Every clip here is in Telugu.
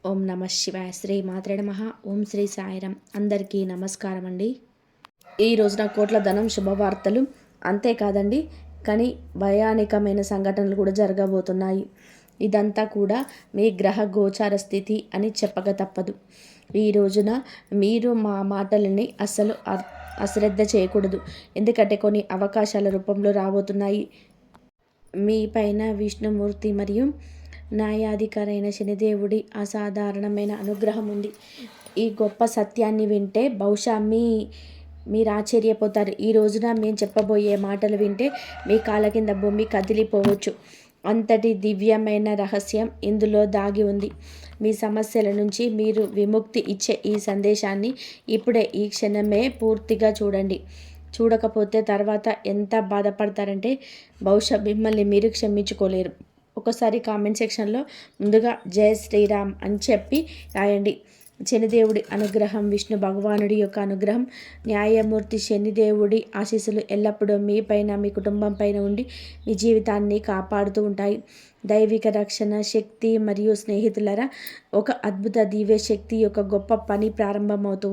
ఓం నమ శివాయ. శ్రీ మాత్రే నమః. ఓం శ్రీ సాయిరాం. అందరికీ నమస్కారం అండి. ఈ రోజున కోట్ల ధనం శుభవార్తలు అంతేకాదండి, కానీ భయానకమైన సంఘటనలు కూడా జరగబోతున్నాయి. ఇదంతా కూడా మీ గ్రహ గోచార స్థితి అని చెప్పక తప్పదు. ఈ రోజున మీరు మా మాటలని అస్సలు అశ్రద్ధ చేయకూడదు. ఎందుకంటే కొన్ని అవకాశాల రూపంలో రాబోతున్నాయి. మీ పైన విష్ణుమూర్తి మరియు న్యాయాధికారైన శనిదేవుడి అసాధారణమైన అనుగ్రహం ఉంది. ఈ గొప్ప సత్యాన్ని వింటే బహుశా మీరు ఆశ్చర్యపోతారు. ఈ రోజున మేము చెప్పబోయే మాటలు వింటే మీ కాళ్ళ కింద భూమి కదిలిపోవచ్చు. అంతటి దివ్యమైన రహస్యం ఇందులో దాగి ఉంది. మీ సమస్యల నుంచి మీరు విముక్తి ఇచ్చే ఈ సందేశాన్ని ఇప్పుడే ఈ క్షణమే పూర్తిగా చూడండి. చూడకపోతే తర్వాత ఎంత బాధపడతారంటే బహుశా మిమ్మల్ని మీరు క్షమించుకోలేరు. ఒకసారి కామెంట్ సెక్షన్లో ముందుగా జై శ్రీరామ్ అని చెప్పి రాయండి. శనిదేవుడి అనుగ్రహం, విష్ణు భగవానుడి యొక్క అనుగ్రహం, న్యాయమూర్తి శనిదేవుడి ఆశీస్సులు ఎల్లప్పుడూ మీ పైన, మీ కుటుంబం పైన ఉండి మీ జీవితాన్ని కాపాడుతూ ఉంటాయి. దైవిక రక్షణ శక్తి మరియు స్నేహితులరా, ఒక అద్భుత దివ్య శక్తి యొక్క గొప్ప పని ప్రారంభమవుతూ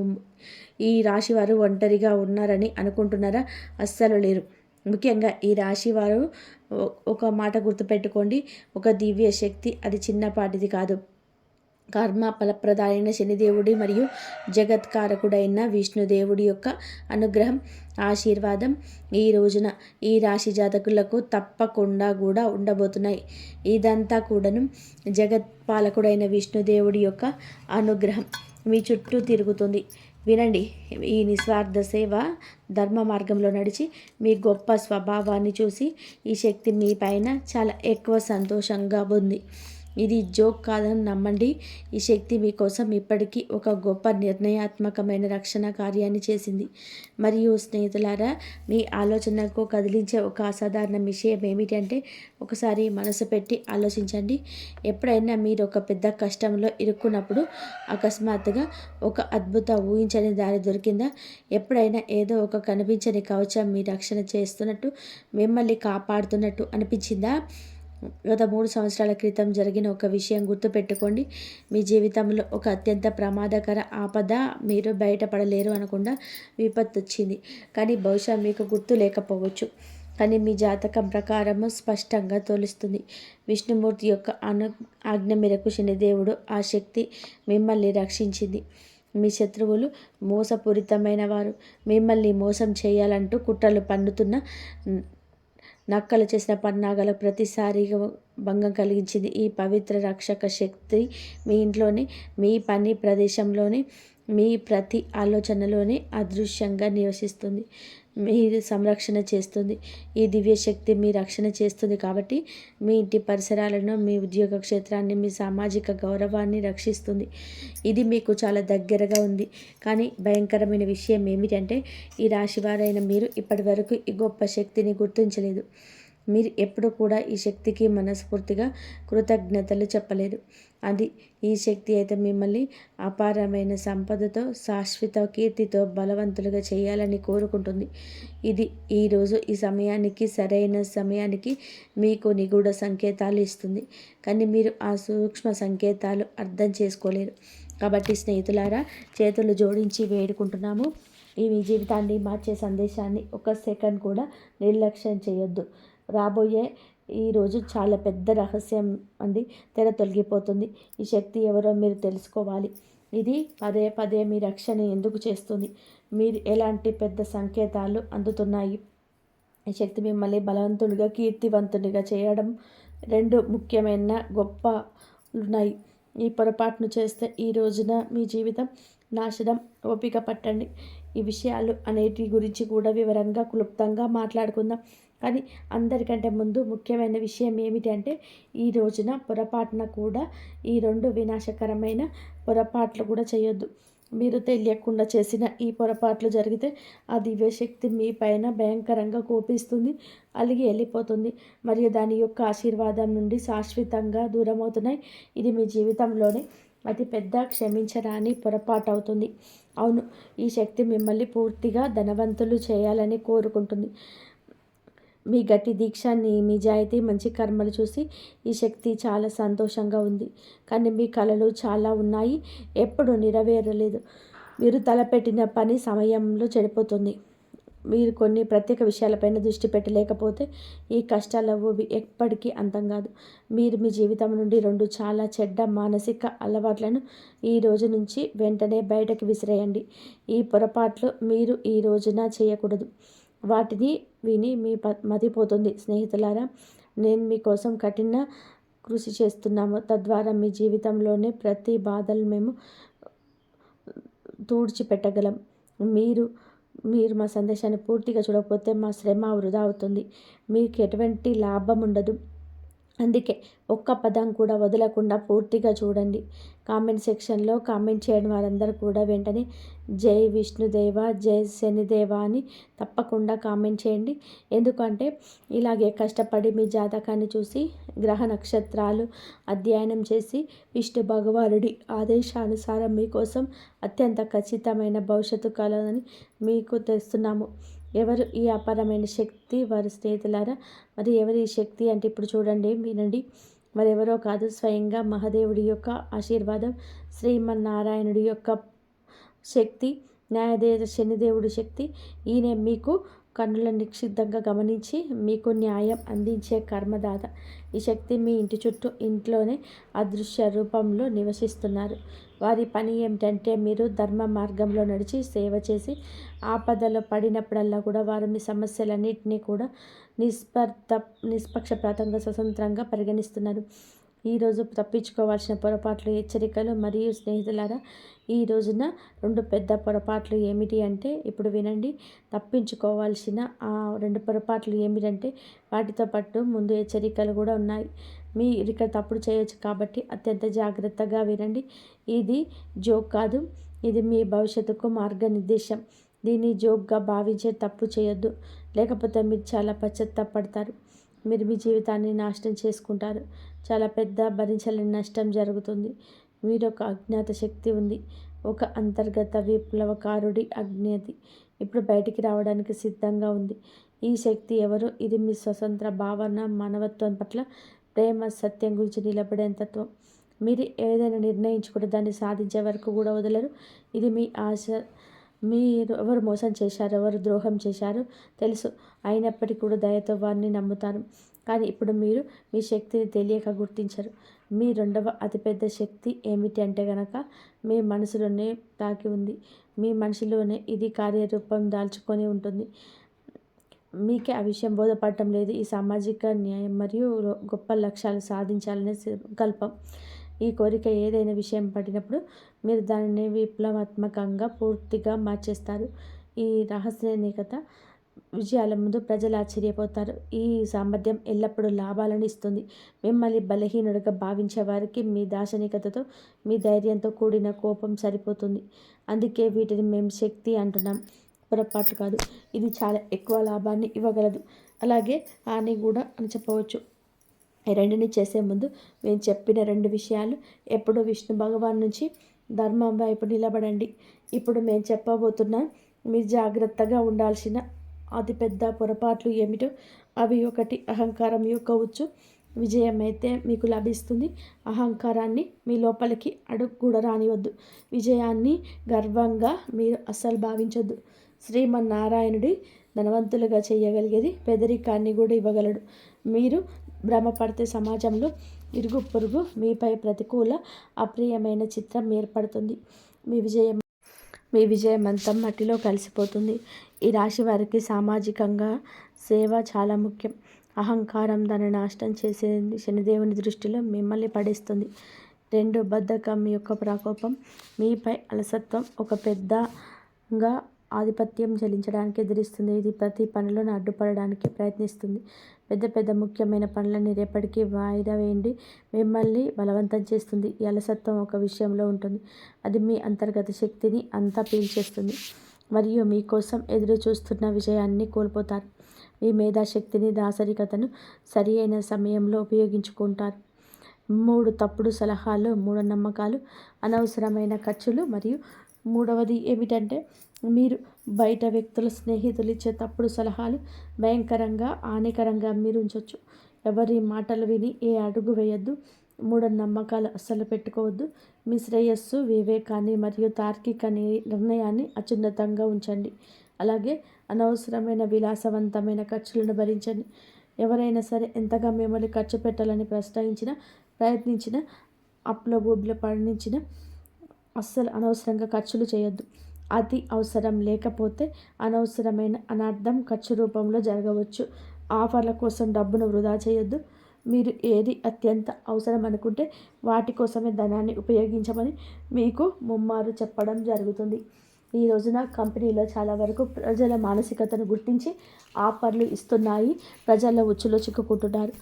ఈ రాశి వారు ఒంటరిగా ఉన్నారని అనుకుంటున్నారా? అస్సలు లేరు. ముఖ్యంగా ఈ రాశి వారు ఒక మాట గుర్తుపెట్టుకోండి, ఒక దివ్య శక్తి అది చిన్నపాటిది కాదు. కర్మ ఫలప్రదాయైన శనిదేవుడి మరియు జగత్కారకుడైన విష్ణుదేవుడి యొక్క అనుగ్రహం, ఆశీర్వాదం ఈ రోజున ఈ రాశి జాతకులకు తప్పకుండా కూడా ఉండబోతున్నాయి. ఇదంతా కూడాను జగత్పాలకుడైన విష్ణుదేవుడి యొక్క అనుగ్రహం మీ చుట్టూ తిరుగుతుంది. వినండి, ఈ నిస్వార్థ సేవ ధర్మ మార్గంలో నడిచి మీ గొప్ప స్వభావాన్ని చూసి ఈ శక్తి మీ పైన చాలా ఎక్కువ సంతోషంగా ఉంది. ఇది జోక్ కాదని నమ్మండి. ఈ శక్తి మీకోసం ఇప్పటికీ ఒక గొప్ప నిర్ణయాత్మకమైన రక్షణ కార్యాన్ని చేసింది. మరియు స్నేహితులారా, మీ ఆలోచనకు కదిలించే ఒక అసాధారణ విషయం ఏమిటంటే, ఒకసారి మనసు పెట్టి ఆలోచించండి. ఎప్పుడైనా మీరు ఒక పెద్ద కష్టంలో ఇరుక్కున్నప్పుడు అకస్మాత్తుగా ఒక అద్భుత ఊహించని దారి దొరికిందా? ఎప్పుడైనా ఏదో ఒక కనిపించని కవచం మీ రక్షణ చేస్తున్నట్టు, మిమ్మల్ని కాపాడుతున్నట్టు అనిపించిందా? గత 3 సంవత్సరాల క్రితం జరిగిన ఒక విషయం గుర్తుపెట్టుకోండి. మీ జీవితంలో ఒక అత్యంత ప్రమాదకర ఆపద, మీరు బయటపడలేరు అనకుండా విపత్తు వచ్చింది. కానీ బహుశా మీకు గుర్తు లేకపోవచ్చు. కానీ మీ జాతకం ప్రకారము స్పష్టంగా తోలుస్తుంది. విష్ణుమూర్తి యొక్క ఆజ్ఞ మేరకు శనిదేవుడు ఆ శక్తి మిమ్మల్ని రక్షించింది. మీ శత్రువులు మోసపూరితమైన వారు, మిమ్మల్ని మోసం చేయాలంటూ కుట్రలు పన్నుతున్న నక్కలు చేసిన పన్నాగాలకు ప్రతిసారిగా భంగం కలిగించింది. ఈ పవిత్ర రక్షక శక్తి మీ ఇంట్లోని, మీ పని ప్రదేశంలోని, మీ ప్రతి ఆలోచనలోనే అదృశ్యంగా నివసిస్తుంది. మీరు సంరక్షణ చేస్తుంది. ఈ దివ్య శక్తి మీ రక్షణ చేస్తుంది కాబట్టి మీ ఇంటి పరిసరాలను, మీ ఉద్యోగ క్షేత్రాన్ని, మీ సామాజిక గౌరవాన్ని రక్షిస్తుంది. ఇది మీకు చాలా దగ్గరగా ఉంది. కానీ భయంకరమైన విషయం ఏమిటంటే, ఈ రాశివారైన మీరు ఇప్పటి వరకు ఈ గొప్ప శక్తిని గుర్తించలేదు. మీరు ఎప్పుడు కూడా ఈ శక్తికి మనస్ఫూర్తిగా కృతజ్ఞతలు చెప్పలేదు. అది ఈ శక్తి అయితే మిమ్మల్ని అపారమైన సంపదతో, శాశ్వత కీర్తితో బలవంతులుగా చేయాలని కోరుకుంటుంది. ఇది ఈరోజు ఈ సమయానికి, సరైన సమయానికి మీకు నిగూఢ సంకేతాలు ఇస్తుంది. కానీ మీరు ఆ సూక్ష్మ సంకేతాలు అర్థం చేసుకోలేరు. కాబట్టి స్నేహితులారా, చేతులు జోడించి వేడుకుంటున్నాము. ఈ మీ జీవితాన్ని మార్చే సందేశాన్ని ఒక సెకండ్ కూడా నిర్లక్ష్యం చేయొద్దు. రాబోయే ఈరోజు చాలా పెద్ద రహస్యం అండి తెర తొలగిపోతుంది. ఈ శక్తి ఎవరో మీరు తెలుసుకోవాలి. ఇది పదే పదే మీ రక్షణ ఎందుకు చేస్తుంది? మీరు ఎలాంటి పెద్ద సంకేతాలు అందుతున్నాయి? ఈ శక్తి మిమ్మల్ని బలవంతుడిగా, కీర్తివంతునిగా చేయడం 2 ముఖ్యమైన గొప్ప ఉన్నాయి. ఈ పొరపాటును చేస్తే ఈ రోజున మీ జీవితం నాశనం. ఓపిక పట్టండి. ఈ విషయాలు అనేటి గురించి కూడా వివరంగా, క్లుప్తంగా మాట్లాడుకుందాం. కానీ అందరికంటే ముందు ముఖ్యమైన విషయం ఏమిటంటే, ఈ రోజున పొరపాటున కూడా ఈ 2 వినాశకరమైన పొరపాట్లు కూడా చేయొద్దు. మీరు తెలియకుండా చేసిన ఈ పొరపాట్లు జరిగితే ఆ దివ్యశక్తి మీ పైన భయంకరంగా కోపిస్తుంది, అలిగి వెళ్ళిపోతుంది. మరియు దాని యొక్క ఆశీర్వాదం నుండి శాశ్వతంగా దూరమవుతున్నాయి. ఇది మీ జీవితంలోనే అతి పెద్ద క్షమించరాని పొరపాటు అవుతుంది. అవును, ఈ శక్తి మిమ్మల్ని పూర్తిగా ధనవంతులు చేయాలని కోరుకుంటుంది. మీ గట్టి దీక్ష, నిజాయితీ, మంచి కర్మలు చూసి ఈ శక్తి చాలా సంతోషంగా ఉంది. కానీ మీ కలలు చాలా ఉన్నాయి, ఎప్పుడు నెరవేరలేదు. మీరు తలపెట్టిన పని సమయంలో చెడిపోతుంది. మీరు కొన్ని ప్రత్యేక విషయాలపైన దృష్టి పెట్టలేకపోతే ఈ కష్టాలు ఎప్పటికీ అంతం కాదు. మీరు మీ జీవితం నుండి 2 చాలా చెడ్డ మానసిక అలవాట్లను ఈ రోజు నుంచి వెంటనే బయటకు విసిరేయండి. ఈ పొరపాట్లు మీరు ఈ రోజున చేయకూడదు. వాటిని విని మీ మతిపోతుంది. స్నేహితులారా, నేను మీకోసం కఠిన కృషి చేస్తున్నాము. తద్వారా మీ జీవితంలోనే ప్రతి బాధలు మేము తుడిచిపెట్టగలం. మీరు మా సందేశాన్ని పూర్తిగా చూడకపోతే మా శ్రమ వృధా అవుతుంది. మీకు ఎటువంటి లాభం ఉండదు. అందుకే ఒక్క పదం కూడా వదలకుండా పూర్తిగా చూడండి. కామెంట్ సెక్షన్లో కామెంట్ చేయడం వారందరూ కూడా వెంటనే జై విష్ణుదేవ, జై శనిదేవ అని తప్పకుండా కామెంట్ చేయండి. ఎందుకంటే ఇలాగే కష్టపడి మీ జాతకాన్ని చూసి గ్రహ నక్షత్రాలు అధ్యయనం చేసి విష్ణు భగవానుడి ఆదేశానుసారం మీకోసం అత్యంత ఖచ్చితమైన భవిష్యత్తు కలదని మీకు తెస్తున్నాము. ఎవరు ఈ అపారమైన శక్తి? వారి స్నేహితులారా. మరి ఎవరు ఈ శక్తి అంటే ఇప్పుడు చూడండి, వినండి. మరెవరో కాదు, స్వయంగా మహాదేవుడి యొక్క ఆశీర్వాదం, శ్రీమన్నారాయణుడి యొక్క శక్తి, న్యాయదేవత శనిదేవుడి శక్తి. ఈయన మీకు కన్నుల నిక్షిప్తంగా గమనించి మీకు న్యాయం అందించే కర్మదాత. ఈ శక్తి మీ ఇంటి చుట్టూ, ఇంట్లోనే అదృశ్య రూపంలో నివసిస్తున్నారు. వారి పని ఏమిటంటే మీరు ధర్మ మార్గంలో నడిచి సేవ చేసి ఆపదలో పడినప్పుడల్లా కూడా వారు మీ సమస్యలన్నింటినీ కూడా నిష్పక్షపాతంగా స్వతంత్రంగా పరిగణిస్తున్నారు. ఈరోజు తప్పించుకోవాల్సిన పొరపాట్లు, హెచ్చరికలు మరియు స్నేహితులారా, ఈ రోజున 2 పెద్ద పొరపాట్లు ఏమిటి అంటే ఇప్పుడు వినండి. తప్పించుకోవాల్సిన ఆ 2 పొరపాట్లు ఏమిటంటే వాటితో పాటు ముందు హెచ్చరికలు కూడా ఉన్నాయి. మీరు ఇక్కడ తప్పుడు చేయొచ్చు కాబట్టి అత్యంత జాగ్రత్తగా వినండి. ఇది జోక్ కాదు, ఇది మీ భవిష్యత్తుకు మార్గనిర్దేశం. దీన్ని జోక్గా భావించే తప్పు చేయొద్దు, లేకపోతే మీరు చాలా పశ్చాత్తాపడతారు. మీరు మీ జీవితాన్ని నాశనం చేసుకుంటారు. చాలా పెద్ద భరించలేని నష్టం జరుగుతుంది. మీరు ఒక అజ్ఞాత శక్తి ఉంది, ఒక అంతర్గత విప్లవకారుడి అజ్ఞాతి ఇప్పుడు బయటికి రావడానికి సిద్ధంగా ఉంది. ఈ శక్తి ఎవరు? ఇది మీ స్వతంత్ర భావన, మానవత్వం పట్ల ప్రేమ, సత్యం గురించి నిలబడే తత్వం. మీరు ఏదైనా నిర్ణయించుకుంటే దాన్ని సాధించే వరకు కూడా వదలరు. ఇది మీ ఆశ. మీరు ఎవరు మోసం చేశారు, ఎవరు ద్రోహం చేశారో తెలుసు, అయినప్పటికీ కూడా దయతో వారిని నమ్ముతారు. కానీ ఇప్పుడు మీరు మీ శక్తిని తెలియక గుర్తించరు. మీ 2వ అతిపెద్ద శక్తి ఏమిటి అంటే కనుక మీ మనసులోనే తాకి ఉంది. మీ మనసులోనే ఇది కార్యరూపం దాల్చుకొని ఉంటుంది. మీకే ఆ విషయం బోధపడటం లేదు. ఈ సామాజిక న్యాయం మరియు గొప్ప లక్ష్యాలు సాధించాలనే సంకల్పం, ఈ కోరిక ఏదైనా విషయం పడినప్పుడు మీరు దానిని విప్లవాత్మకంగా పూర్తిగా మార్చేస్తారు. ఈ రహస్యనికత విజయాల ముందు ప్రజలు ఆశ్చర్యపోతారు. ఈ సామర్థ్యం ఎల్లప్పుడూ లాభాలను ఇస్తుంది. మిమ్మల్ని బలహీనుడిగా భావించే వారికి మీ దార్శనికతతో, మీ ధైర్యంతో కూడిన కోపం సరిపోతుంది. అందుకే వీటిని మేము శక్తి అంటున్నాం, పొరపాట్లు కాదు. ఇది చాలా ఎక్కువ లాభాన్ని ఇవ్వగలదు, అలాగే హాని కూడా అని చెప్పవచ్చు. ఈ 2ని చేసే ముందు మేము చెప్పిన 2 విషయాలు ఎప్పుడూ విష్ణు భగవాన్ నుంచి ధర్మం వైపు నిలబడండి. ఇప్పుడు మేము చెప్పబోతున్న మీరు జాగ్రత్తగా ఉండాల్సిన అతిపెద్ద పొరపాట్లు ఏమిటో అవి: 1, అహంకారం యొక్క ఉచ్చు. విజయం అయితే మీకు లభిస్తుంది, అహంకారాన్ని మీ లోపలికి అడుగు కూడా రానివద్దు. విజయాన్ని గర్వంగా మీరు అస్సలు భావించొద్దు. శ్రీమన్నారాయణుడి ధనవంతులుగా చేయగలిగేది పేదరికాన్ని కూడా ఇవ్వగలడు. మీరు భ్రమపడితే సమాజంలో ఇరుగు పొరుగు మీపై ప్రతికూల అప్రియమైన చిత్రం ఏర్పడుతుంది. మీ విజయం అంతా మట్టిలో కలిసిపోతుంది. ఈ రాశి వారికి సామాజికంగా సేవ చాలా ముఖ్యం. అహంకారం దాన్ని నాశనం చేసేది. శనిదేవుని దృష్టిలో మిమ్మల్ని పడేస్తుంది. 2, బద్ధకం యొక్క ప్రకోపం. మీపై అలసత్వం ఒక పెద్దగా ఆధిపత్యం చెలించడానికి ఎదిరిస్తుంది. ఇది ప్రతి పనిలోనూ అడ్డుపడడానికి ప్రయత్నిస్తుంది. పెద్ద ముఖ్యమైన పనులన్నీ రేపటికి వాయిదా వేయండి మిమ్మల్ని బలవంతం చేస్తుంది. ఈ అలసత్వం ఒక విషయంలో ఉంటుంది, అది మీ అంతర్గత శక్తిని అంతా పీల్చేస్తుంది మరియు మీకోసం ఎదురు చూస్తున్న విజయాన్ని కోల్పోతారు. మీ మేధాశక్తిని, దాసరికతను సరి అయిన సమయంలో ఉపయోగించుకుంటారు. 3 తప్పుడు సలహాలు, మూఢనమ్మకాలు, అనవసరమైన ఖర్చులు మరియు మూడవది ఏమిటంటే, మీరు బయట వ్యక్తుల స్నేహితులు ఇచ్చే తప్పుడు సలహాలు భయంకరంగా హానికరంగా మీరు ఉంచవచ్చు. ఎవరి మాటలు విని ఏ అడుగు వేయొద్దు. మూఢనమ్మకాలు అస్సలు పెట్టుకోవద్దు. మీ శ్రేయస్సు, వివేకాన్ని మరియు తార్కిక నిర్ణయాన్ని అత్యున్నతంగా ఉంచండి. అలాగే అనవసరమైన విలాసవంతమైన ఖర్చులను భరించండి. ఎవరైనా సరే ఎంతగా మిమ్మల్ని ఖర్చు పెట్టాలని ప్రయత్నించినా అప్పుల ఊబిలో పయనించినా అస్సలు అనవసరంగా ఖర్చులు చేయొద్దు. అతి అవసరం లేకపోతే అనవసరమైన అనర్థం ఖర్చు రూపంలో జరగవచ్చు. ఆఫర్ల కోసం డబ్బును వృధా చేయొద్దు. మీరు ఏది అత్యంత అవసరం అనుకుంటే వాటి కోసమే ధనాన్ని ఉపయోగించమని మీకు ముమ్మారు చెప్పడం జరుగుతుంది. ఈ రోజున కంపెనీలో చాలా వరకు ప్రజల మానసికతను గుర్తించి ఆఫర్లు ఇస్తున్నాయి. ప్రజల ఉచ్చులో చిక్కుకుంటున్నారు.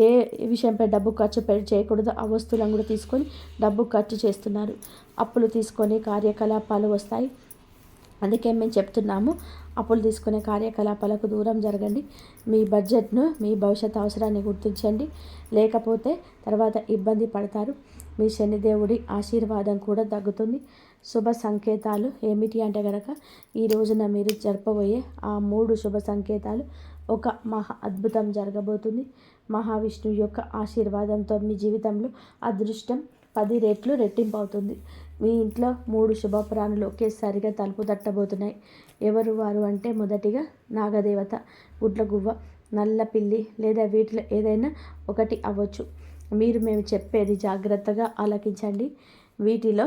ఏ విషయంపై డబ్బు ఖర్చు చేయకూడదో ఆ వస్తువులను కూడా తీసుకొని డబ్బు ఖర్చు చేస్తున్నారు. అప్పులు తీసుకొని కార్యకలాపాలు వస్తాయి. అందుకే మేము చెప్తున్నాము, అప్పులు తీసుకునే కార్యకలాపాలకు దూరం జరగండి. మీ బడ్జెట్ను, మీ భవిష్యత్ అవసరాన్ని గుర్తించండి. లేకపోతే తర్వాత ఇబ్బంది పడతారు. మీ శనిదేవుడి ఆశీర్వాదం కూడా తగ్గుతుంది. శుభ సంకేతాలు ఏమిటి అంటే కనుక, ఈ రోజున మీరు జరపబోయే ఆ 3 శుభ సంకేతాలు. ఒక మహా అద్భుతం జరగబోతుంది. మహావిష్ణువు యొక్క ఆశీర్వాదంతో మీ జీవితంలో అదృష్టం 10 రెట్లు రెట్టింపు అవుతుంది. మీ ఇంట్లో 3 శుభప్రాణులు ఒకేసారిగా తలుపు తట్టబోతున్నాయి. ఎవరు వారు అంటే, మొదటిగా నాగదేవత, గుడ్లగువ్వ, నల్ల పిల్లి లేదా వీటిలో ఏదైనా ఒకటి అవ్వచ్చు. మేము చెప్పేది జాగ్రత్తగా ఆలకించండి. వీటిలో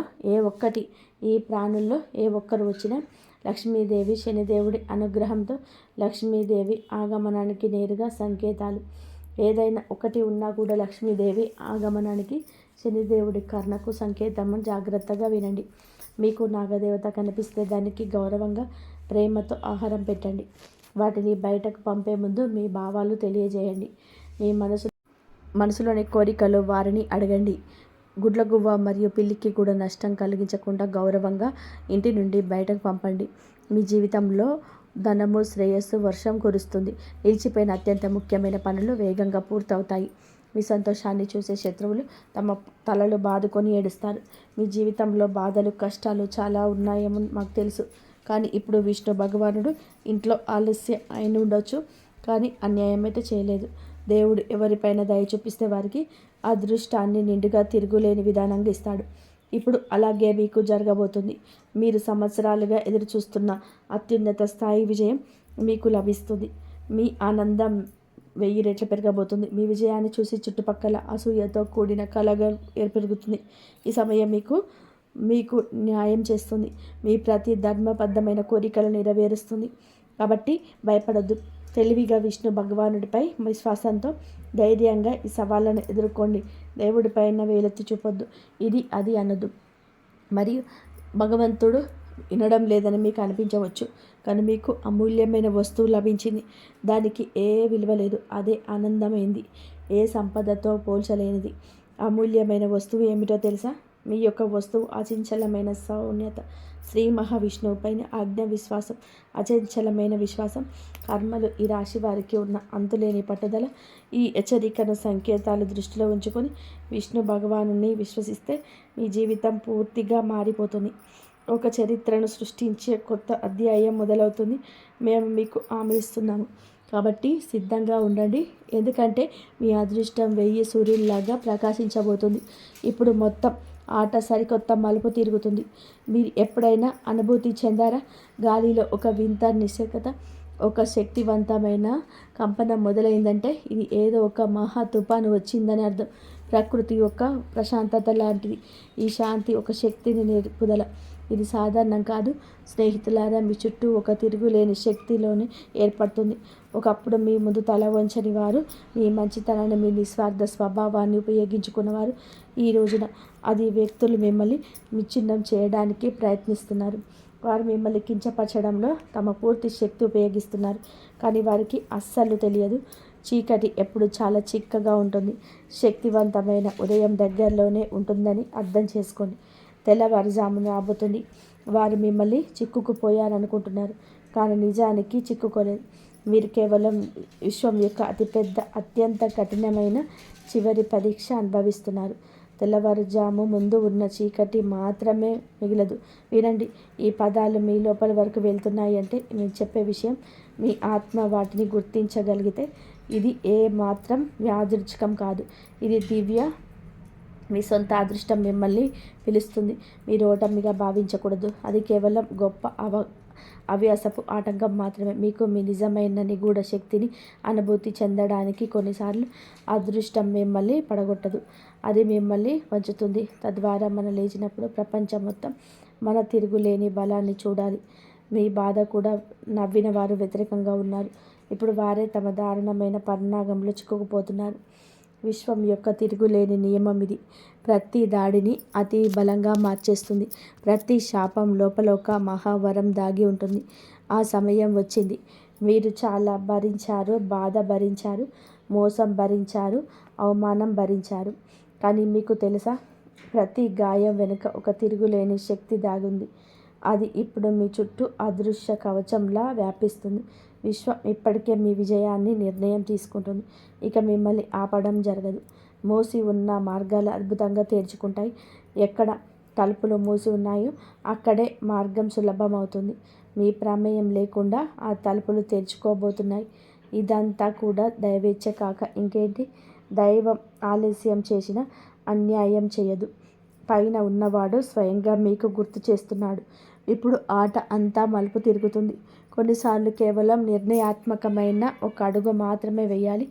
ఈ ప్రాణుల్లో ఏ ఒక్కరు వచ్చినా లక్ష్మీదేవి, శనిదేవుడి అనుగ్రహంతో లక్ష్మీదేవి ఆగమనానికి నేరుగా సంకేతాలు. ఏదైనా ఒకటి ఉన్నా కూడా లక్ష్మీదేవి ఆగమనానికి, శనిదేవుడి కర్ణకు సంకేతం. జాగ్రత్తగా వినండి. మీకు నాగదేవత కనిపిస్తే దానికి గౌరవంగా, ప్రేమతో ఆహారం పెట్టండి. వాటిని బయటకు పంపే ముందు మీ భావాలు తెలియజేయండి. మీ మనసులోని కోరికలు వారిని అడగండి. గుడ్లగువ్వ మరియు పిల్లికి కూడా నష్టం కలిగించకుండా గౌరవంగా ఇంటి నుండి బయటకు పంపండి. మీ జీవితంలో ధనము, శ్రేయస్సు వర్షం కురుస్తుంది. నిలిచిపోయిన అత్యంత ముఖ్యమైన పనులు వేగంగా పూర్తవుతాయి. మీ సంతోషాన్ని చూసే శత్రువులు తమ తలలు బాదుకొని ఏడుస్తారు. మీ జీవితంలో బాధలు, కష్టాలు చాలా ఉన్నాయేమో మాకు తెలుసు. కానీ ఇప్పుడు విష్ణు భగవానుడు ఇంట్లో ఆలస్యం అయిన ఉండొచ్చు, కానీ అన్యాయం అయితే చేయలేదు. దేవుడు ఎవరిపైన దయ చూపిస్తే వారికి అదృష్టాన్ని నిండుగా తిరుగులేని విధానంగా ఇస్తాడు. ఇప్పుడు అలాగే మీకు జరగబోతుంది. మీరు సంవత్సరాలుగా ఎదురు చూస్తున్న అత్యున్నత స్థాయి విజయం మీకు లభిస్తుంది. మీ ఆనందం 1000 రెట్లు పెరగబోతుంది. మీ విజయాన్ని చూసి చుట్టుపక్కల అసూయతో కూడిన కలగా పెరుగుతుంది. ఈ సమయం మీకు న్యాయం చేస్తుంది. మీ ప్రతి ధర్మబద్ధమైన కోరికలు నెరవేరుస్తుంది. కాబట్టి భయపడొద్దు. తెలివిగా విష్ణు భగవానుడిపై విశ్వాసంతో ధైర్యంగా ఈ సవాళ్ళను ఎదుర్కోండి. దేవుడిపైన వేలెత్తి చూపొద్దు. ఇది అది అనొద్దు. మరియు భగవంతుడు వినడం లేదని మీకు అనిపించవచ్చు, కానీ మీకు అమూల్యమైన వస్తువు లభించింది. దానికి ఏ విలువ లేదు. అదే ఆనందమైంది. ఏ సంపదతో పోల్చలేనిది. అమూల్యమైన వస్తువు ఏమిటో తెలుసా? మీ యొక్క వస్తువు అచంచలమైన సౌన్యత. శ్రీ మహావిష్ణువుపైన ఆజ్ఞ విశ్వాసం, అచంచలమైన విశ్వాసం. కర్మలు. ఈ రాశి వారికి ఉన్న అంతులేని పట్టుదల. ఈ హెచ్చరికను సంకేతాలు దృష్టిలో ఉంచుకొని విష్ణు భగవానుని విశ్వసిస్తే మీ జీవితం పూర్తిగా మారిపోతుంది. ఒక చరిత్రను సృష్టించే కొత్త అధ్యాయం మొదలవుతుంది. మేము మీకు హామీ ఇస్తున్నాము. కాబట్టి సిద్ధంగా ఉండండి. ఎందుకంటే మీ అదృష్టం 1000 సూర్యుల్లాగా ప్రకాశించబోతుంది. ఇప్పుడు మొత్తం ఆట సరికొత్త మలుపు తిరుగుతుంది. మీరు ఎప్పుడైనా అనుభూతి చెందారా? గాలిలో ఒక వింత నిశ్శబ్దత, ఒక శక్తివంతమైన కంపనం మొదలైందంటే ఇది ఏదో ఒక మహా తుఫాను వచ్చిందని అర్థం. ప్రకృతి యొక్క ప్రశాంతత లాంటిది ఈ శాంతి. ఒక శక్తిని నిలుపుదల. ఇది సాధారణం కాదు. స్నేహితులారా, మీ చుట్టూ ఒక తిరుగులేని శక్తిలోనే ఏర్పడుతుంది. ఒకప్పుడు మీ ముందు తల వంచని వారు, మీ మంచితనాన్ని, మీ నిస్వార్థ స్వభావాన్ని ఉపయోగించుకున్నవారు, ఈ రోజున అది వ్యక్తులు మిమ్మల్ని విచ్ఛిన్నం చేయడానికి ప్రయత్నిస్తున్నారు. వారు మిమ్మల్ని కించపరచడంలో తమ పూర్తి శక్తి ఉపయోగిస్తున్నారు. కానీ వారికి అస్సలు తెలియదు, చీకటి ఎప్పుడు చాలా చిక్కగా ఉంటుంది. శక్తివంతమైన ఉదయం దగ్గరలోనే ఉంటుందని అర్థం చేసుకోండి. తెల్లవారుజామున రాబోతుంది. వారు మిమ్మల్ని చిక్కుకుపోయారనుకుంటున్నారు, కానీ నిజానికి చిక్కుకోలేదు. మీరు కేవలం విశ్వం యొక్క అతిపెద్ద, అత్యంత కఠినమైన చివరి పరీక్ష అనుభవిస్తున్నారు. తెల్లవారుజాము ముందు ఉన్న చీకటి మాత్రమే మిగలదు. వినండి, ఈ పదాలు మీ లోపల వరకు వెళ్తున్నాయి అంటే నేను చెప్పే విషయం మీ ఆత్మ వాటిని గుర్తించగలిగితే ఇది ఏ మాత్రం యాదృచ్ఛికం కాదు. ఇది దివ్య, మీ సొంత అదృష్టం మిమ్మల్ని పిలుస్తుంది. మీరు ఓటమిగా భావించకూడదు. అది కేవలం గొప్ప అవ్యాసపు ఆటంకం మాత్రమే. మీకు మీ నిజమైన నిగూఢ శక్తిని అనుభూతి చెందడానికి కొన్నిసార్లు అదృష్టం మిమ్మల్ని పడగొట్టదు, అది మిమ్మల్ని వంచుతుంది. తద్వారా మనం లేచినప్పుడు ప్రపంచం మొత్తం మన తిరుగులేని బలాన్ని చూడాలి. మీ బాధ కూడా నవ్విన వారు వ్యతిరేకంగా ఉన్నారు. ఇప్పుడు వారే తమ దారుణమైన పరిణామంలో చిక్కుకుపోతున్నారు. విశ్వం యొక్క తిరుగులేని నియమం ఇది. ప్రతి దాడిని అతి బలంగా మార్చేస్తుంది. ప్రతి శాపం లోపల ఒక మహావరం దాగి ఉంటుంది. ఆ సమయం వచ్చింది. మీరు చాలా భరించారు, బాధ భరించారు, మోసం భరించారు, అవమానం భరించారు. కానీ మీకు తెలుసా, ప్రతి గాయం వెనుక ఒక తిరుగులేని శక్తి దాగుంది. అది ఇప్పుడు మీ చుట్టూ అదృశ్య కవచంలా వ్యాపిస్తుంది. విశ్వం ఇప్పటికే మీ విజయాన్ని నిర్ణయం తీసుకుంటుంది. ఇక మిమ్మల్ని ఆపడం జరగదు. మూసి ఉన్న మార్గాలు అద్భుతంగా తెరుచుకుంటాయి. ఎక్కడ తలుపులు మూసి ఉన్నాయో అక్కడే మార్గం సులభమవుతుంది. మీ ప్రమేయం లేకుండా ఆ తలుపులు తెరుచుకోబోతున్నాయి. ఇదంతా కూడా దైవేచ్ఛ కాక ఇంకేంటి? దైవం ఆలస్యం చేసినా అన్యాయం చేయదు. పైన ఉన్నవాడు స్వయంగా మీకు గుర్తు చేస్తున్నాడు. ఇప్పుడు ఆట అంతా మలుపు తిరుగుతుంది. కొన్నిసార్లు కేవలం నిర్ణయాత్మకమైన ఒక అడుగు మాత్రమే వేయాలి.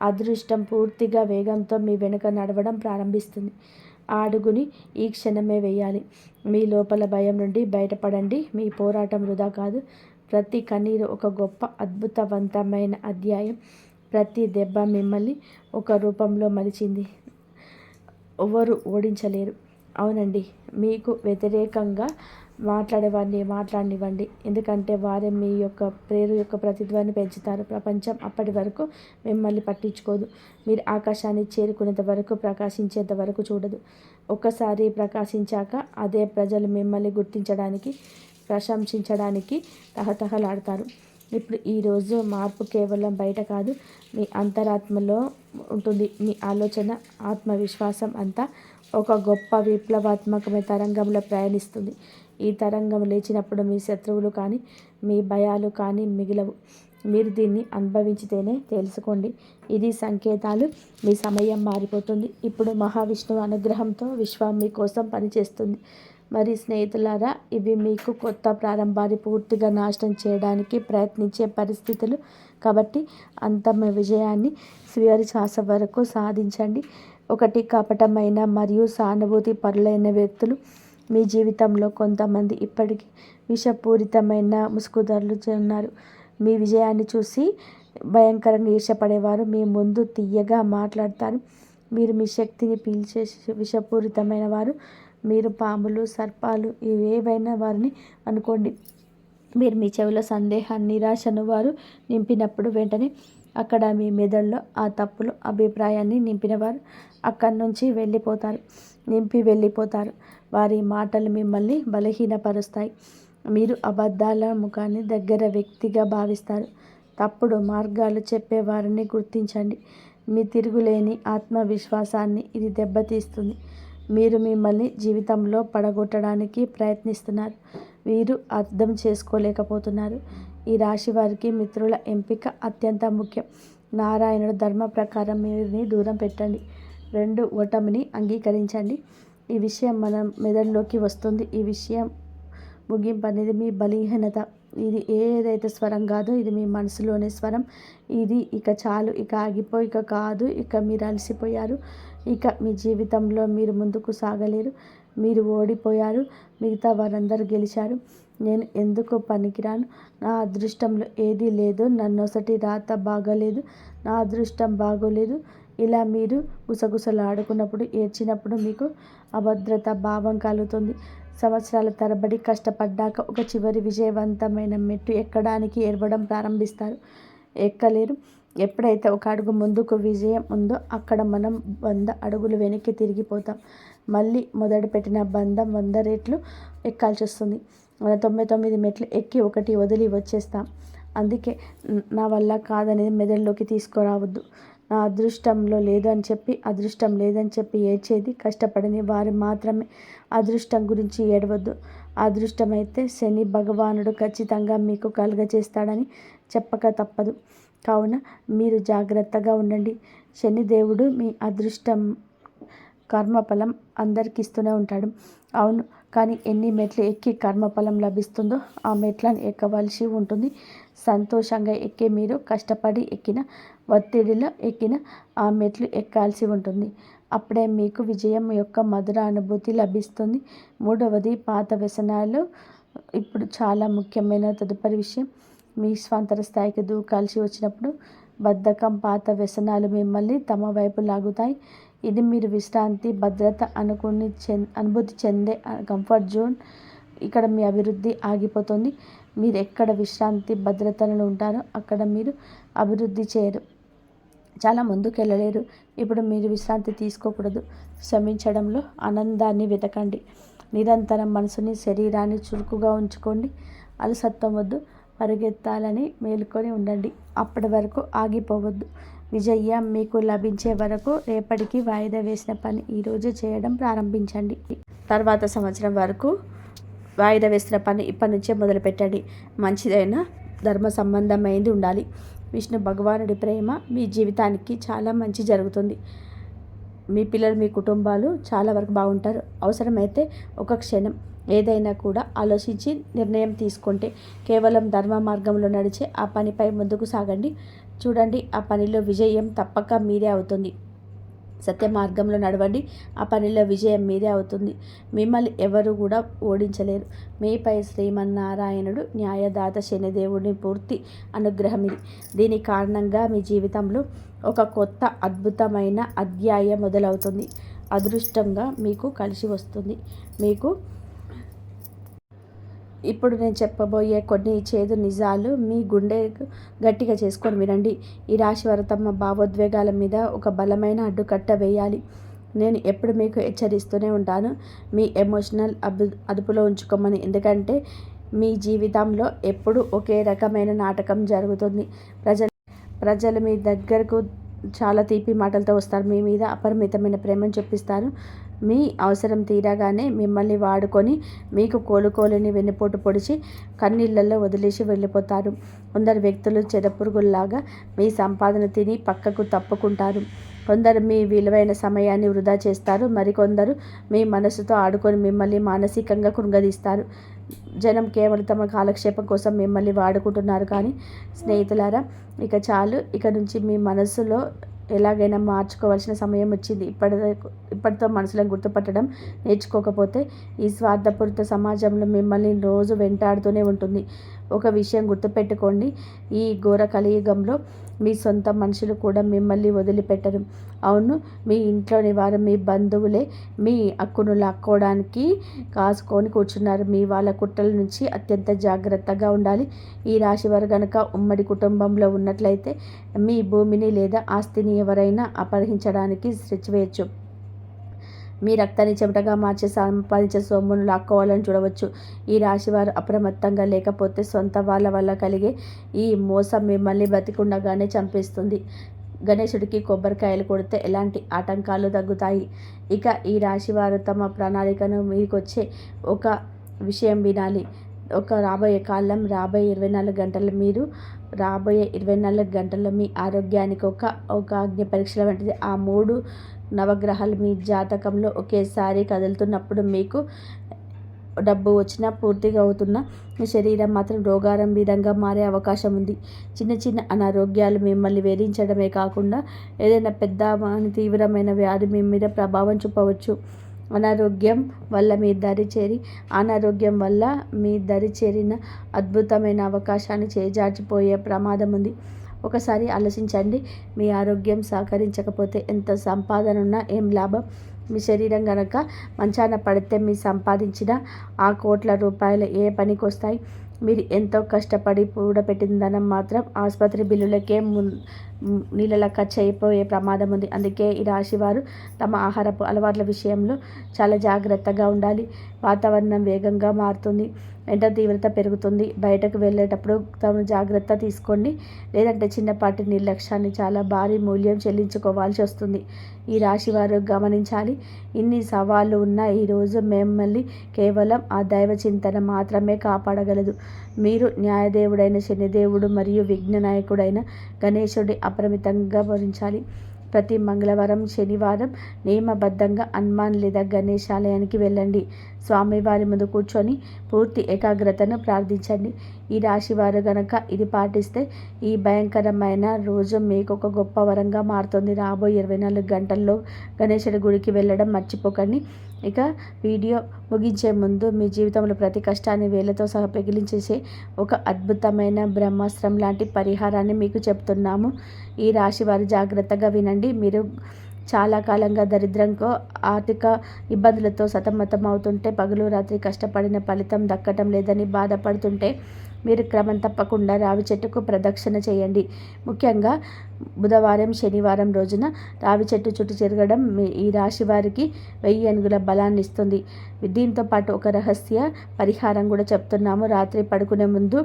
అదృష్టం పూర్తిగా వేగంతో మీ వెనుక నడవడం ప్రారంభిస్తుంది. ఆ అడుగుని ఈ క్షణమే వేయాలి. మీ లోపల భయం నుండి బయటపడండి. మీ పోరాటం వృధా కాదు. ప్రతి కన్నీరు ఒక గొప్ప అద్భుతవంతమైన అధ్యాయం. ప్రతి దెబ్బ మిమ్మల్ని ఒక రూపంలో మలిచింది. ఎవరు ఓడించలేరు. అవునండి, మీకు వ్యతిరేకంగా మాట్లాడేవారిని మాట్లాడనివ్వండి. ఎందుకంటే వారే మీ యొక్క ప్రేరు యొక్క ప్రతిధ్వని పెంచుతారు. ప్రపంచం అప్పటి వరకు మిమ్మల్ని పట్టించుకోదు. మీరు ఆకాశాన్ని చేరుకునేంత వరకు, ప్రకాశించేంత వరకు చూడదు. ఒక్కసారి ప్రకాశించాక అదే ప్రజలు మిమ్మల్ని గుర్తించడానికి, ప్రశంసించడానికి తహతహలాడతారు. ఇప్పుడు ఈరోజు మార్పు కేవలం బయట కాదు, మీ అంతరాత్మలో ఉంటుంది. మీ ఆలోచన, ఆత్మవిశ్వాసం అంతా ఒక గొప్ప విప్లవాత్మకమైన తరంగంలో ప్రయాణిస్తుంది. ఈ తరంగం లేచినప్పుడు మీ శత్రువులు కానీ, మీ భయాలు కానీ మిగిలవు. మీరు దీన్ని అనుభవించితేనే తెలుసుకోండి. ఇది సంకేతాలు. మీ సమయం మారిపోతుంది. ఇప్పుడు మహావిష్ణువు అనుగ్రహంతో విశ్వం మీకోసం పనిచేస్తుంది. మరి స్నేహితులారా, ఇవి మీకు కొత్త ప్రారంభాన్ని పూర్తిగా నాశనం చేయడానికి ప్రయత్నించే పరిస్థితులు. కాబట్టి అంతమ విజయాన్ని చివరి శ్వాస వరకు సాధించండి. ఒకటి, కపటమైన మరియు సానుభూతి పరులైన వ్యక్తులు మీ జీవితంలో కొంతమంది ఇప్పటికీ విషపూరితమైన ముసుగుదారులు ఉన్నారు. మీ విజయాన్ని చూసి భయంకరంగా ఈర్ష్యపడేవారు మీ ముందు తీయగా మాట్లాడతారు. మీరు మీ శక్తిని పీల్చే విషపూరితమైన వారు. మీరు పాములు, సర్పాలు ఏవైనా వారిని అనుకోండి. మీరు మీ చెవిలో సందేహాన్ని, నిరాశను వారు నింపినప్పుడు వెంటనే అక్కడ మీ మెదడులో ఆ తప్పులు అభిప్రాయాన్ని నింపినవారు అక్కడి నుంచి వెళ్ళిపోతారు. వారి మాటలు మిమ్మల్ని బలహీనపరుస్తాయి. మీరు అబద్ధాల ముఖాన్ని దగ్గర వ్యక్తిగా భావిస్తారు. తప్పుడు మార్గాలు చెప్పేవారిని గుర్తించండి. మీ తిరుగులేని ఆత్మవిశ్వాసాన్ని ఇది దెబ్బతీస్తుంది. మీరు మిమ్మల్ని జీవితంలో పడగొట్టడానికి ప్రయత్నిస్తున్నారు. వీరు అర్థం చేసుకోలేకపోతున్నారు. ఈ రాశి వారికి మిత్రుల ఎంపిక అత్యంత ముఖ్యం. నారాయణుడు ధర్మ ప్రకారం మీరుని దూరం పెట్టండి. 2, ఓటమిని అంగీకరించండి. ఈ విషయం మన మెదడులోకి వస్తుంది. ఈ విషయం ముగింపు అనేది మీ బలహీనత. ఇది ఏదైతే స్వరం కాదో ఇది మీ మనసులోనే స్వరం. ఇది ఇక చాలు, ఇక ఆగిపోయి, ఇక కాదు, ఇక మీరు అలసిపోయారు, ఇక మీ జీవితంలో మీరు ముందుకు సాగలేరు, మీరు ఓడిపోయారు, మిగతా వారందరూ గెలిచారు, నేను ఎందుకు పనికిరాను, నా అదృష్టంలో ఏదీ లేదు, నన్నొసటి రాత బాగలేదు, నా అదృష్టం బాగోలేదు, ఇలా మీరు గుసగుసలాడుకున్నప్పుడు, ఏడ్చినప్పుడు మీకు అభద్రత భావం కలుగుతుంది. సంవత్సరాల తరబడి కష్టపడ్డాక ఒక చివరి విజయవంతమైన మెట్టు ఎక్కడానికి ఏడవడం ప్రారంభిస్తారు. ఎక్కలేరు. ఎప్పుడైతే ఒక అడుగు ముందుకు విజయం ఉందో అక్కడ మనం 100 అడుగులు వెనక్కి తిరిగిపోతాం. మళ్ళీ మొదలుపెట్టిన బంధం 100 రెట్లు ఎక్కాల్సి వస్తుంది. మన 99 మెట్లు ఎక్కి 1 వదిలి వచ్చేస్తాం. అందుకే నా వల్ల కాదనేది మెదడులోకి తీసుకురావద్దు. నా అదృష్టంలో అదృష్టం లేదని చెప్పి ఏడ్చేది కష్టపడని వారు మాత్రమే. అదృష్టం గురించి ఏడవద్దు. అదృష్టమైతే శని భగవానుడు ఖచ్చితంగా మీకు కలుగజేస్తాడని చెప్పక తప్పదు. కావున మీరు జాగ్రత్తగా ఉండండి. శనిదేవుడు మీ అదృష్టం కర్మఫలం అందరికి ఇస్తూనే ఉంటాడు. అవును, కానీ ఎన్ని మెట్లు ఎక్కి కర్మఫలం లభిస్తుందో ఆ మెట్లను ఎక్కవలసి ఉంటుంది. సంతోషంగా ఎక్కి మీరు కష్టపడి ఎక్కిన, ఒత్తిడిలో ఎక్కిన ఆ మెట్లు ఎక్కాల్సి ఉంటుంది. అప్పుడే మీకు విజయం యొక్క మధుర అనుభూతి లభిస్తుంది. మూడవది, పాత వ్యసనాలు. ఇప్పుడు చాలా ముఖ్యమైన తదుపరి విషయం, మీ స్వంత స్థాయికి దూకాల్సి వచ్చినప్పుడు బద్ధకం, పాత వ్యసనాలు మిమ్మల్ని తమ వైపు లాగుతాయి. ఇది మీరు విశ్రాంతి, భద్రత అనుభూతి చెందే కంఫర్ట్ జోన్. ఇక్కడ మీ అభివృద్ధి ఆగిపోతుంది. మీరు ఎక్కడ విశ్రాంతి, భద్రతలు ఉంటారో అక్కడ మీరు అభివృద్ధి చేయరు, చాలా ముందుకెళ్ళలేరు. ఇప్పుడు మీరు విశ్రాంతి తీసుకోకూడదు. శ్రమించడంలో ఆనందాన్ని వెతకండి. నిరంతరం మనసుని, శరీరాన్ని చురుకుగా ఉంచుకోండి. అలసత్వం వద్దు. పరిగెత్తాలని మేలుకొని ఉండండి. అప్పటి వరకు ఆగిపోవద్దు. విజయం మీకు లభించే వరకు రేపటికి వాయిదా వేసిన పని ఈరోజు చేయడం ప్రారంభించండి. తర్వాత సంవత్సరం వరకు వాయిదా వేసిన పని ఇప్పటి నుంచే మొదలుపెట్టండి. మంచిదైన ధర్మ సంబంధమైంది ఉండాలి. విష్ణు భగవానుడి ప్రేమ మీ జీవితానికి చాలా మంచి జరుగుతుంది. మీ పిల్లలు, మీ కుటుంబాలు చాలా వరకు బాగుంటారు. అవసరమైతే ఒక క్షణం ఏదైనా కూడా ఆలోచించి నిర్ణయం తీసుకుంటే కేవలం ధర్మ మార్గంలో నడిచే ఆ పనిపై ముందుకు సాగండి. చూడండి, ఆ పనిలో విజయం తప్పక మీదే అవుతుంది. సత్య మార్గంలో నడవండి, ఆ పనిలో విజయం మీదే అవుతుంది. మిమ్మల్ని ఎవరు కూడా ఓడించలేరు. మీపై శ్రీమన్నారాయణుడు న్యాయదాత శనిదేవుని పూర్తి అనుగ్రహం ఇది. దీని కారణంగా మీ జీవితంలో ఒక కొత్త అద్భుతమైన అధ్యాయం మొదలవుతుంది. అదృష్టంగా మీకు కలిసి వస్తుంది. ఇప్పుడు నేను చెప్పబోయే కొన్ని చేదు నిజాలు మీ గుండె గట్టిగా చేసుకొని వినండి. ఈ రాశి వారు తమ భావోద్వేగాల మీద ఒక బలమైన అడ్డుకట్ట వేయాలి. నేను ఎప్పుడు మీకు హెచ్చరిస్తూనే ఉంటాను, మీ ఎమోషనల్ అదుపులో ఉంచుకోమని. ఎందుకంటే మీ జీవితంలో ఎప్పుడు ఒకే రకమైన నాటకం జరుగుతుంది. ప్రజలు మీ దగ్గరకు చాలా తీపి మాటలతో వస్తారు. మీ మీద అపరిమితమైన ప్రేమను చూపిస్తారు. మీ అవసరం తీరగానే మిమ్మల్ని వాడుకొని మీకు కోలుకోలేని వెన్నుపోటు పొడిచి కన్నీళ్ళల్లో వదిలేసి వెళ్ళిపోతారు. కొందరు వ్యక్తులు చెదపురుగుల్లాగా మీ సంపాదన తిని పక్కకు తప్పుకుంటారు. కొందరు మీ విలువైన సమయాన్ని వృధా చేస్తారు. మరికొందరు మీ మనసుతో ఆడుకొని మిమ్మల్ని మానసికంగా కృంగదీస్తారు. జనం కేవలం తమ కాలక్షేపం కోసం మిమ్మల్ని వాడుకుంటున్నారు. కానీ స్నేహితులారా, ఇక చాలు. ఇక నుంచి మీ మనసులో ఎలాగైనా మార్చుకోవాల్సిన సమయం వచ్చింది. ఇప్పటితో మనసులను గుర్తుపట్టడం నేర్చుకోకపోతే ఈ స్వార్థపూరిత సమాజంలో మిమ్మల్ని రోజు వెంటాడుతూనే ఉంటుంది. ఒక విషయం గుర్తుపెట్టుకోండి, ఈ ఘోర కలియుగంలో మీ సొంత మనుషులు కూడా మిమ్మల్ని వదిలిపెట్టరు. అవును, మీ ఇంట్లోని వారు, మీ బంధువులే మీ హక్కును లాక్కోవడానికి కాసుకొని కూర్చున్నారు. మీ వాళ్ళ కుట్రల నుంచి అత్యంత జాగ్రత్తగా ఉండాలి. ఈ రాశి వారు కనుక ఉమ్మడి కుటుంబంలో ఉన్నట్లయితే మీ భూమిని లేదా ఆస్తిని ఎవరైనా అపహరించడానికి స్కెచ్ వేయచ్చు. మీ రక్తాన్ని చెమటగా మార్చి సంపాదించే సొమ్మును లాక్కోవాలని చూడవచ్చు. ఈ రాశివారు అప్రమత్తంగా లేకపోతే సొంత వాళ్ళ వల్ల కలిగే ఈ మోసం మిమ్మల్ని బతికుండగానే చంపేస్తుంది. గణేశుడికి కొబ్బరికాయలు కొడితే ఎలాంటి ఆటంకాలు తగ్గుతాయి. ఇక ఈ రాశివారు తమ ప్రణాళికను మీకొచ్చే ఒక విషయం వినాలి. రాబోయే 24 గంటలు మీరు రాబోయే 24 గంటల్లో మీ ఆరోగ్యానికి ఒక అగ్ని పరీక్షల వంటిది. ఆ 3 నవగ్రహాలు మీ జాతకంలో ఒకేసారి కదులుతున్నప్పుడు మీకు డబ్బు వచ్చినా పూర్తిగా అవుతున్న మీ శరీరం మాత్రం రోగారంభీరంగా మారే అవకాశం ఉంది. చిన్న చిన్న అనారోగ్యాలు మిమ్మల్ని వేధించడమే కాకుండా ఏదైనా పెద్ద తీవ్రమైన వ్యాధి మీ మీద ప్రభావం చూపవచ్చు. అనారోగ్యం వల్ల మీ దరి చేరిన అద్భుతమైన అవకాశాన్ని చేజార్చిపోయే ప్రమాదం ఉంది. ఒకసారి ఆలోచించండి, మీ ఆరోగ్యం సహకరించకపోతే ఎంత సంపాదన ఉన్నా ఏం లాభం? మీ శరీరం గనక మంచాన పడితే మీ సంపాదించిన ఆ కోట్ల రూపాయలు ఏ పనికి వస్తాయి? మీరు ఎంతో కష్టపడి కూడబెట్టిన ధనం మాత్రం ఆసుపత్రి బిల్లులకే నీళ్ళలా ఖర్చు అయిపోయే ప్రమాదం ఉంది. అందుకే ఈ రాశివారు తమ ఆహారపు అలవాట్ల విషయంలో చాలా జాగ్రత్తగా ఉండాలి. వాతావరణం వేగంగా మారుతుంది. వెంట తీవ్రత పెరుగుతుంది. బయటకు వెళ్ళేటప్పుడు తమ జాగ్రత్త తీసుకోండి, లేదంటే చిన్నపాటి నిర్లక్ష్యాన్ని చాలా భారీ మూల్యం చెల్లించుకోవాల్సి వస్తుంది. ఈ రాశి వారు గమనించాలి, ఇన్ని సవాళ్ళు ఉన్న ఈరోజు మిమ్మల్ని కేవలం ఆ దైవ చింతన మాత్రమే కాపాడగలదు. మీరు న్యాయదేవుడైన శనిదేవుడు మరియు విఘ్న నాయకుడైన గణేశుడి అపరిమితంగా భరించాలి. ప్రతి మంగళవారం, శనివారం నియమబద్ధంగా హనుమాన్ లేదా గణేష్ ఆలయానికి వెళ్ళండి. స్వామివారి ముందు కూర్చొని పూర్తి ఏకాగ్రతను ప్రార్థించండి. ఈ రాశి వారు గనక ఇది పాటిస్తే ఈ భయంకరమైన రోజు మీకు ఒక గొప్ప వరంగా మారుతుంది. రాబోయే 24 గంటల్లో గణేశుడి గుడికి వెళ్ళడం మర్చిపోకండి. ఇక వీడియో ముగించే ముందు మీ జీవితంలో ప్రతి కష్టాన్ని వేళ్లతో సహా పెగిలించేసే ఒక అద్భుతమైన బ్రహ్మాస్త్రం లాంటి పరిహారాన్ని మీకు చెప్తున్నాము. ఈ రాశి వారు జాగ్రత్తగా వినండి. మీరు చాలా కాలంగా దరిద్రంతో, ఆర్థిక ఇబ్బందులతో సతమతం అవుతుంటే, పగలు రాత్రి కష్టపడిన ఫలితం దక్కటం లేదని బాధపడుతుంటే మీరు క్రమం తప్పకుండా రావి చెట్టుకు ప్రదక్షిణ చేయండి. ముఖ్యంగా బుధవారం, శనివారం రోజున రావి చెట్టు చుట్టూ తిరగడం ఈ రాశి వారికి 1000 ఏనుగుల బలాన్ని ఇస్తుంది. దీంతో పాటు ఒక రహస్య పరిహారం కూడా చెప్తున్నాము. రాత్రి పడుకునే ముందు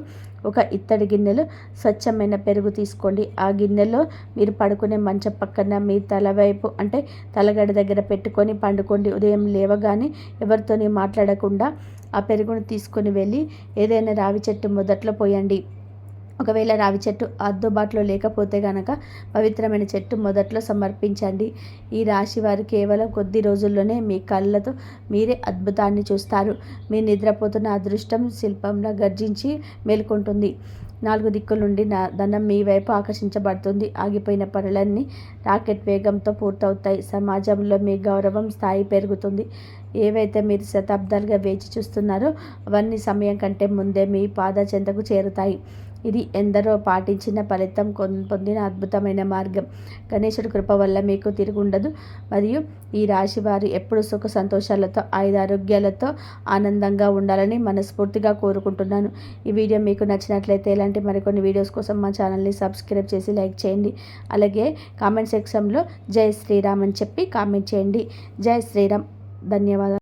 ఒక ఇత్తడి గిన్నెలో స్వచ్ఛమైన పెరుగు తీసుకోండి. ఆ గిన్నెలో మీరు పడుకునే మంచం పక్కన మీ తల వైపు, అంటే తలగడ దగ్గర పెట్టుకొని పండుకోండి. ఉదయం లేవగానే ఎవరితోని మాట్లాడకుండా ఆ పెరుగును తీసుకొని వెళ్ళి ఏదైనా రావి చెట్టు మొదట్లో పోయండి. ఒకవేళ రావి చెట్టు అందుబాటులో లేకపోతే కనుక పవిత్రమైన చెట్టు మొదట్లో సమర్పించండి. ఈ రాశి వారు కేవలం కొద్ది రోజుల్లోనే మీ కళ్ళతో మీరే అద్భుతాన్ని చూస్తారు. మీ నిద్రపోతున్న అదృష్టం శిల్పంలా గర్జించి మేల్కొంటుంది. 4 దిక్కుల నుండి ధనం మీ వైపు ఆకర్షించబడుతుంది. ఆగిపోయిన పనులన్నీ రాకెట్ వేగంతో పూర్తవుతాయి. సమాజంలో మీ గౌరవం స్థాయి పెరుగుతుంది. ఏవైతే మీరు శతాబ్దాలుగా వేచి చూస్తున్నారో అవన్నీ సమయం కంటే ముందే మీ పాద చెంతకు చేరుతాయి. ఇది ఎందరో పాటించిన ఫలితం పొందిన అద్భుతమైన మార్గం. గణేశుడి కృప వల్ల మీకు తిరుగుండదు. మరియు ఈ రాశి వారు ఎప్పుడు సుఖ సంతోషాలతో, ఆయురారోగ్యాలతో ఆనందంగా ఉండాలని మనస్ఫూర్తిగా కోరుకుంటున్నాను. ఈ వీడియో మీకు నచ్చినట్లయితే ఇలాంటి మరికొన్ని వీడియోస్ కోసం మా ఛానల్ని సబ్స్క్రైబ్ చేసి లైక్ చేయండి. అలాగే కామెంట్ సెక్షన్లో జై శ్రీరామ్ అని చెప్పి కామెంట్ చేయండి. జై శ్రీరామ్. ధన్యవాదాలు.